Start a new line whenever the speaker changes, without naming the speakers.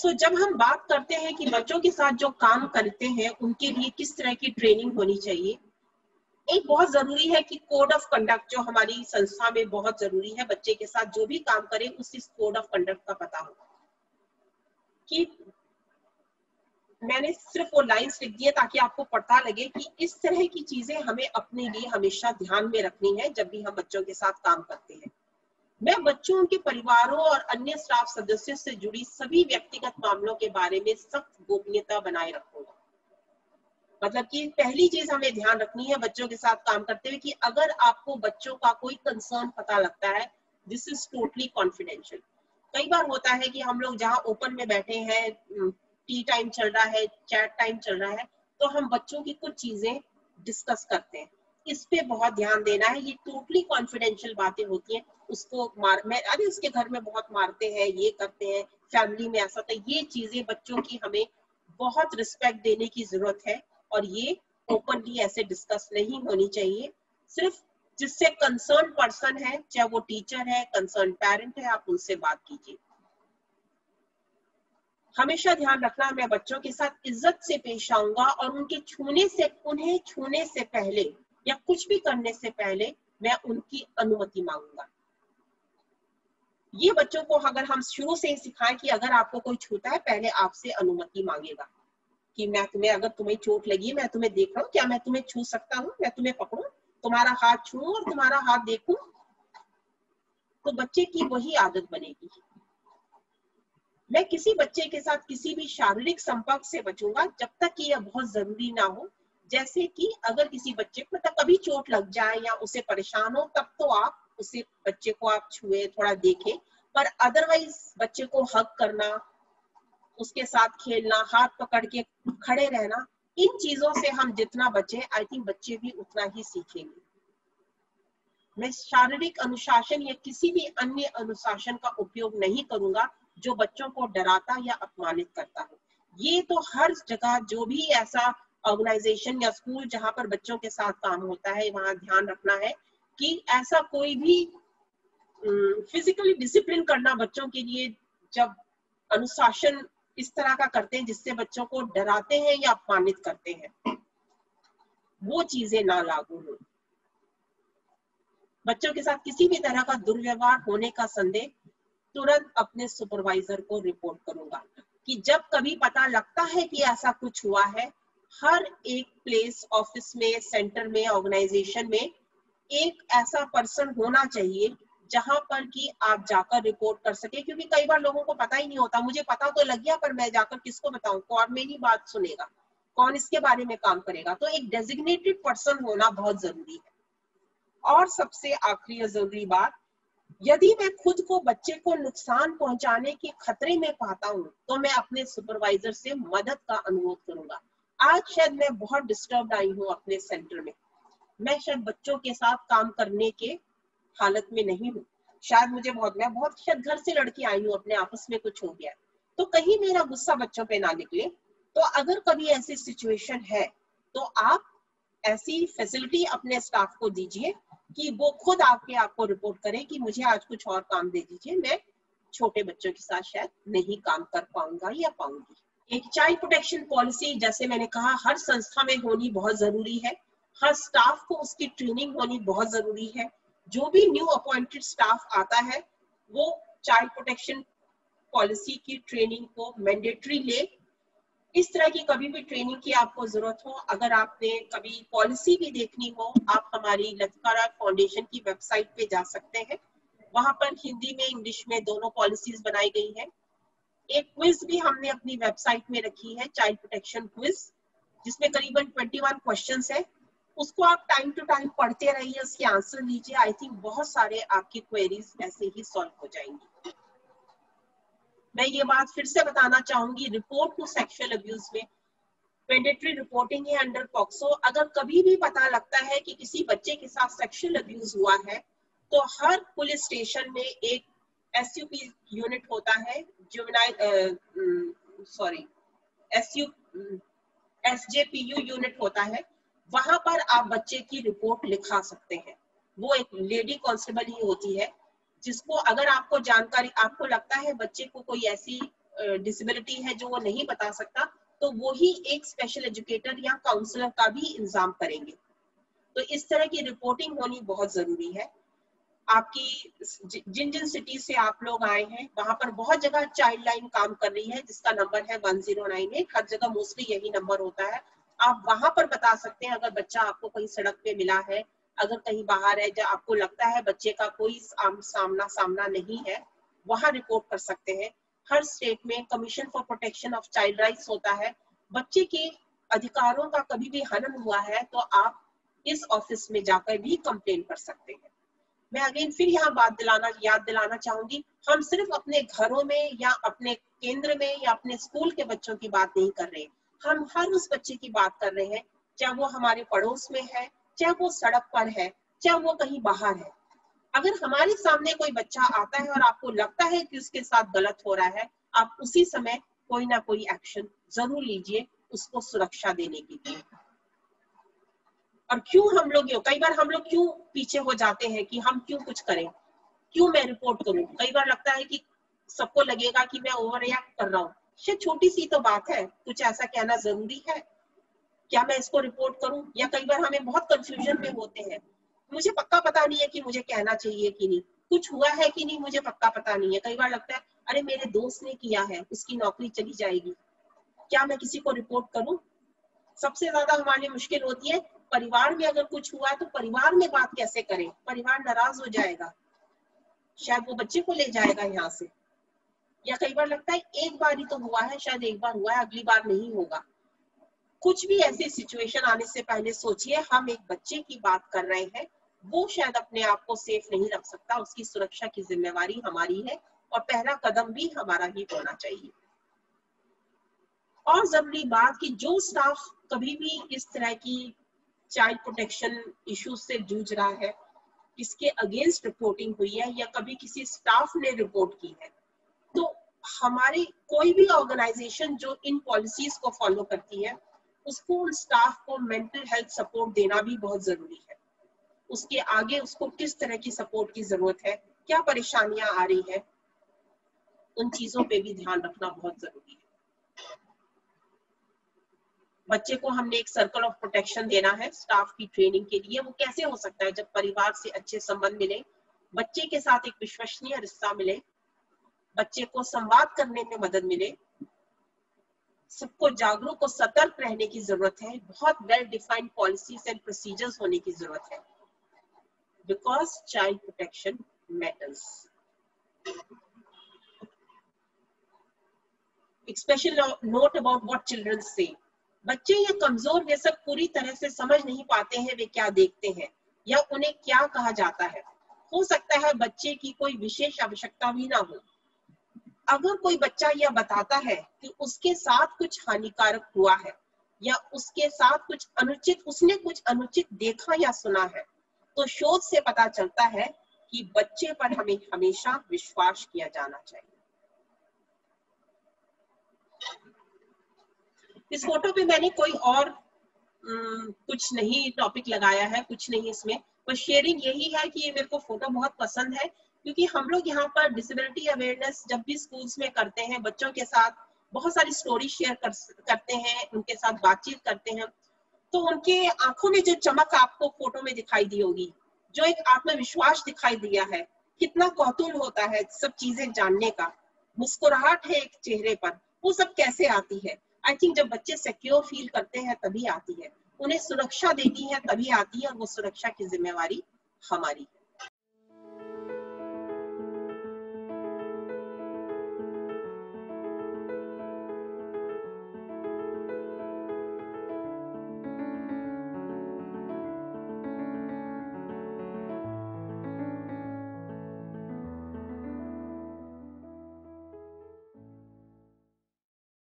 जब हम बात करते हैं कि बच्चों के साथ जो काम करते हैं उनके लिए किस तरह की ट्रेनिंग होनी चाहिए, एक बहुत जरूरी है कि कोड ऑफ कंडक्ट जो हमारी संस्था में बहुत जरूरी है, बच्चे के साथ जो भी काम करे उस कोड ऑफ कंडक्ट का पता हो। कि मैंने सिर्फ वो लाइंस लिख दी है ताकि आपको पता लगे कि इस तरह की चीजें हमें अपने लिए हमेशा ध्यान में रखनी है जब भी हम बच्चों के साथ काम करते हैं। मैं बच्चों, उनके परिवारों और अन्य स्टाफ सदस्यों से जुड़ी सभी व्यक्तिगत मामलों के बारे में सख्त गोपनीयता बनाए रखूंगा। मतलब कि पहली चीज हमें ध्यान रखनी है बच्चों के साथ काम करते हुए कि अगर आपको बच्चों का कोई कंसर्न पता लगता है, दिस इज टोटली कॉन्फिडेंशियल। कई बार होता है कि हम लोग जहाँ ओपन में बैठे हैं, टी टाइम चल रहा है, चैट टाइम चल रहा है, तो हम बच्चों की कुछ चीजें डिस्कस करते हैं। इस पे बहुत ध्यान देना है, ये टोटली कॉन्फिडेंशियल बातें होती हैं। उसको अरे उसके घर में बहुत मारते हैं, ये करते हैं, फैमिली में ऐसा, तो ये चीजें बच्चों की हमें बहुत रिस्पेक्ट देने की जरूरत है और ये ओपनली ऐसे डिस्कस नहीं होनी चाहिए। सिर्फ जिससे कंसर्न पर्सन है, चाहे वो टीचर है, कंसर्न पेरेंट है, आप उनसे बात कीजिए। हमेशा ध्यान रखना, मैं बच्चों के साथ इज्जत से पेश आऊंगा और उन्हें छूने से पहले या कुछ भी करने से पहले मैं उनकी अनुमति मांगूंगा। ये बच्चों को अगर हम शुरू से ही सिखाएं कि अगर आपको कोई छूता है पहले आपसे अनुमति मांगेगा कि मैं तुम्हें, अगर तुम्हें चोट लगी है, मैं तुम्हें देख रहा हूँ, क्या मैं तुम्हें छू सकता हूँ, मैं तुम्हें पकड़ूं, तुम्हारा हाथ छूऊं और तुम्हारा हाथ देखूं, तो बच्चे की वही आदत बनेगी। मैं किसी बच्चे के साथ किसी भी शारीरिक संपर्क से बचूंगा जब तक कि यह बहुत जरूरी ना हो। जैसे कि अगर किसी बच्चे को कभी चोट लग जाए या उसे परेशान हो, तब तो आप उसे बच्चे को आप छुए, थोड़ा देखें, पर अदरवाइज बच्चे को हग करना, उसके साथ खेलना, हाथ पकड़ के खड़े रहना, इन चीजों से हम जितना बचे, आई थिंक बच्चे भी उतना ही सीखेंगे। मैं शारीरिक अनुशासन या किसी भी अन्य अनुशासन का उपयोग नहीं करूंगा जो बच्चों को डराता या अपमानित करता हो। ये तो हर जगह जो भी ऐसा ऑर्गेनाइजेशन या स्कूल जहां पर बच्चों के साथ काम होता है, वहां ध्यान रखना है कि ऐसा कोई भी फिजिकली डिसिप्लिन करना बच्चों के लिए, जब अनुशासन इस तरह का करते हैं जिससे बच्चों को डराते हैं या अपमानित करते हैं, वो चीजें ना लागू हो। बच्चों के साथ किसी भी तरह का दुर्व्यवहार होने का संदेह तुरंत अपने सुपरवाइजर को रिपोर्ट करूंगा। कि जब कभी पता लगता है कि ऐसा कुछ हुआ है, हर एक प्लेस, ऑफिस में, सेंटर में, ऑर्गेनाइजेशन में एक ऐसा पर्सन होना चाहिए जहां पर कि आप जाकर रिपोर्ट कर सके, क्योंकि कई बार लोगों को पता ही नहीं होता। मुझे पता तो लग गया पर मैं जाकर किसको बताऊं, कौन मेरी बात सुनेगा, कौन इसके बारे में काम करेगा। तो एक डेजिग्नेटेड पर्सन होना बहुत जरूरी है। और सबसे आखिरी जरूरी बात, यदि मैं खुद को बच्चे को नुकसान पहुंचाने के खतरे में पाता हूं तो मैं अपने सुपरवाइजर से मदद का अनुरोध करूंगा। आज शायद मैं बहुत डिस्टर्ब आई हूं अपने सेंटर में, मैं शायद बच्चों के साथ काम करने के हालत में नहीं हूँ, शायद मैं बहुत शायद घर से लड़की आई हूँ, अपने आपस में कुछ हो गया, तो कहीं मेरा गुस्सा बच्चों पे ना निकले। तो अगर कभी ऐसी सिचुएशन है तो आप ऐसी फैसिलिटी अपने स्टाफ को दीजिए कि वो खुद आके आपको रिपोर्ट करे कि मुझे आज कुछ और काम दे दीजिए, मैं छोटे बच्चों के साथ शायद नहीं काम कर पाऊंगा या पाऊंगी। एक चाइल्ड प्रोटेक्शन पॉलिसी, जैसे मैंने कहा, हर संस्था में होनी बहुत जरूरी है। हर स्टाफ को उसकी ट्रेनिंग होनी बहुत जरूरी है। जो भी न्यू अपॉइंटेड स्टाफ आता है वो चाइल्ड प्रोटेक्शन पॉलिसी की ट्रेनिंग को मैंडेटरी ले। इस तरह की कभी भी ट्रेनिंग की आपको जरूरत हो, अगर आपने कभी पॉलिसी भी देखनी हो, आप हमारी लतिका राय फाउंडेशन की वेबसाइट पे जा सकते हैं। वहां पर हिंदी में, इंग्लिश में दोनों पॉलिसीज बनाई गई है। एक क्विज भी हमने अपनी वेबसाइट में रखी है, चाइल्ड प्रोटेक्शन क्विज, जिसमें करीबन 21 क्वेश्चंस है। उसको आप टाइम टू टाइम पढ़ते रहिए, उसके आंसर लीजिए। आई थिंक बहुत सारे आपकी क्वेरीज ऐसे ही सॉल्व हो जाएंगी। मैं ये बात फिर से बताना चाहूंगी, रिपोर्ट टू सेक्सुअल अब्यूज में मैंडेटरी रिपोर्टिंग है अंडर पॉक्सो। अगर कभी भी पता लगता है कि किसी बच्चे के साथ सेक्सुअल अब्यूज हुआ है तो हर पुलिस स्टेशन में एक SUP यूनिट होता है, SJPU यूनिट होता है। वहां पर आप बच्चे की रिपोर्ट लिखा सकते हैं। वो एक लेडी कांस्टेबल ही होती है जिसको, अगर आपको जानकारी, आपको लगता है बच्चे को कोई ऐसी डिसेबिलिटी है जो वो नहीं बता सकता, तो वो ही एक स्पेशल एजुकेटर या काउंसलर का भी इंतजाम करेंगे। तो इस तरह की रिपोर्टिंग होनी बहुत जरूरी है। आपकी जिन जिन सिटी से आप लोग आए हैं वहां पर बहुत जगह चाइल्ड लाइन काम कर रही है, जिसका नंबर है 1098। हर जगह मोस्टली यही नंबर होता है। आप वहां पर बता सकते हैं अगर बच्चा आपको कहीं सड़क पे मिला है, अगर कहीं बाहर है, जब आपको लगता है बच्चे का कोई सामना नहीं है, वहां रिपोर्ट कर सकते हैं। हर स्टेट में commission for protection of child rights होता है। बच्चे के अधिकारों का कभी भी हनन हुआ है तो आप इस ऑफिस में जाकर भी कंप्लेन कर सकते हैं। मैं अगेन फिर यहाँ याद दिलाना चाहूंगी, हम सिर्फ अपने घरों में या अपने केंद्र में या अपने स्कूल के बच्चों की बात नहीं कर रहे, हम हर उस बच्चे की बात कर रहे हैं, चाहे वो हमारे पड़ोस में है, चाहे वो सड़क पर है, चाहे वो कहीं बाहर है। अगर हमारे सामने कोई बच्चा आता है और आपको लगता है कि उसके साथ गलत हो रहा है, आप उसी समय कोई ना कोई एक्शन जरूर लीजिए उसको सुरक्षा देने के लिए। और कई बार हम लोग क्यों पीछे हो जाते हैं कि हम क्यों कुछ करें, क्यों मैं रिपोर्ट करूं। कई बार लगता है कि सबको लगेगा कि मैं ओवर रिएक्ट कर रहा हूँ। शायद छोटी सी तो बात है, कुछ ऐसा कहना जरूरी है, क्या मैं इसको रिपोर्ट करूं? या कई बार हमें बहुत कंफ्यूजन में होते हैं, मुझे पक्का पता नहीं है कि मुझे कहना चाहिए कि नहीं, कुछ हुआ है कि नहीं मुझे पक्का पता नहीं है। कई बार लगता है अरे मेरे दोस्त ने किया है, उसकी नौकरी चली जाएगी, क्या मैं किसी को रिपोर्ट करूं? सबसे ज्यादा हमारे लिए मुश्किल होती है परिवार में अगर कुछ हुआ है तो परिवार में बात कैसे करें, परिवार नाराज हो जाएगा, शायद वो बच्चे को ले जाएगा यहाँ से। या कई बार लगता है एक बार ही तो हुआ है, शायद एक बार हुआ है, अगली बार नहीं होगा। कुछ भी ऐसी सिचुएशन आने से पहले सोचिए, हम एक बच्चे की बात कर रहे हैं, वो शायद अपने आप को सेफ नहीं रख सकता, उसकी सुरक्षा की जिम्मेवारी हमारी है और पहला कदम भी हमारा ही होना चाहिए। और जरूरी बात कि जो स्टाफ कभी भी इस तरह की चाइल्ड प्रोटेक्शन इश्यूज से जूझ रहा है, किसके अगेंस्ट रिपोर्टिंग हुई है या कभी किसी स्टाफ ने रिपोर्ट की है, तो हमारी कोई भी ऑर्गेनाइजेशन जो इन पॉलिसीज को फॉलो करती है, उसको उन स्टाफ को मेंटल हेल्थ सपोर्ट देना भी बहुत जरूरी है। उसके आगे उसको किस तरह की सपोर्ट की जरूरत है, क्या परेशानियां आ रही है, उन चीजों पे भी ध्यान रखना बहुत जरूरी है। बच्चे को हमने एक सर्कल ऑफ प्रोटेक्शन देना है स्टाफ की ट्रेनिंग के लिए। वो कैसे हो सकता है? जब परिवार से अच्छे संबंध मिले, बच्चे के साथ एक विश्वसनीय रिश्ता मिले, बच्चे को संवाद करने में मदद मिले, सबको जागरूक और सतर्क रहने की जरूरत है, बहुत well defined policies and procedures होने की जरूरत है, बिकॉज चाइल्ड प्रोटेक्शन मैटर्स। एक special note about what children से। बच्चे या कमजोर वयस्क पूरी तरह से समझ नहीं पाते हैं वे क्या देखते हैं या उन्हें क्या कहा जाता है। हो सकता है बच्चे की कोई विशेष आवश्यकता भी ना हो। अगर कोई बच्चा यह बताता है कि उसके साथ कुछ हानिकारक हुआ है या उसके साथ उसने कुछ अनुचित देखा या सुना है, तो शोध से पता चलता है कि बच्चे पर हमें हमेशा विश्वास किया जाना चाहिए। इस फोटो पे मैंने कोई और कुछ नहीं टॉपिक लगाया है, कुछ नहीं इसमें, बस शेयरिंग यही है कि ये मेरे को फोटो बहुत पसंद है, क्योंकि हम लोग यहाँ पर डिसेबिलिटी अवेयरनेस जब भी स्कूल्स में करते हैं, बच्चों के साथ बहुत सारी स्टोरी शेयर करते हैं, उनके साथ बातचीत करते हैं, तो उनके आंखों में जो चमक आपको फोटो में दिखाई दी होगी, जो एक आत्मविश्वास दिखाई दिया है, कितना कौतूहल होता है सब चीजें जानने का, मुस्कुराहट है एक चेहरे पर, वो सब कैसे आती है? आई थिंक जब बच्चे सिक्योर फील करते हैं तभी आती है, उन्हें सुरक्षा देनी है तभी आती है, और वो सुरक्षा की जिम्मेवारी हमारी।